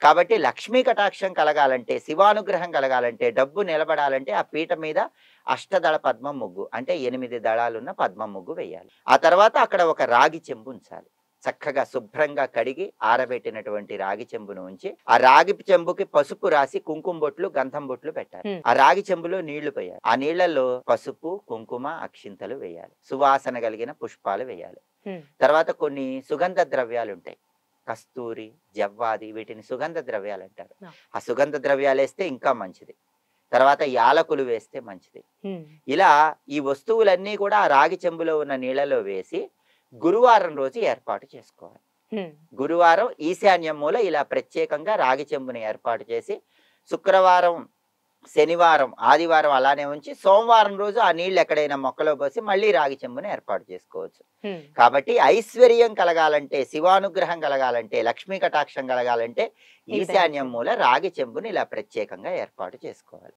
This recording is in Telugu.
కాబట్టి లక్ష్మీ కటాక్షం కలగాలంటే, శివానుగ్రహం కలగాలంటే, డబ్బు నిలబడాలంటే ఆ పీట మీద అష్టదళ పద్మం ముగ్గు అంటే 8 దళాలున్న పద్మం ముగ్గు వేయాలి. ఆ తర్వాత అక్కడ ఒక రాగి చెంబు ఉంచాలి. చక్కగా శుభ్రంగా కడిగి ఆరబెట్టినటువంటి రాగి చెంబును ఉంచి ఆ రాగి చెంబుకి పసుపు రాసి కుంకుమ బొట్లు గంధం బొట్లు పెట్టాలి. ఆ రాగి చెంబులో నీళ్లు పోయాలి. ఆ నీళ్లలో పసుపు కుంకుమ అక్షింతలు వేయాలి. సువాసన కలిగిన పుష్పాలు వేయాలి. తర్వాత కొన్ని సుగంధ ద్రవ్యాలు ఉంటాయి. కస్తూరి జవ్వాది వీటిని సుగంధ ద్రవ్యాలు అంటారు. ఆ సుగంధ ద్రవ్యాలు వేస్తే ఇంకా మంచిది. తర్వాత యాలకులు వేస్తే మంచిది. ఇలా ఈ వస్తువులన్నీ కూడా ఆ రాగి చెంబులో ఉన్న నీళ్ళలో వేసి గురువారం రోజు ఏర్పాటు చేసుకోవాలి. గురువారం ఈశాన్యం మూల ఇలా ప్రత్యేకంగా రాగి చెంబుని ఏర్పాటు చేసి శుక్రవారం శనివారం ఆదివారం అలానే ఉంచి సోమవారం రోజు ఆ నీళ్లు ఎక్కడైనా మొక్కలో పోసి మళ్ళీ రాగి చెంబుని ఏర్పాటు చేసుకోవచ్చు. కాబట్టి ఐశ్వర్యం కలగాలంటే, శివానుగ్రహం కలగాలంటే, లక్ష్మీ కటాక్షం కలగాలంటే ఈశాన్యం మూల రాగి చెంబుని ఇలా ప్రత్యేకంగా ఏర్పాటు చేసుకోవాలి.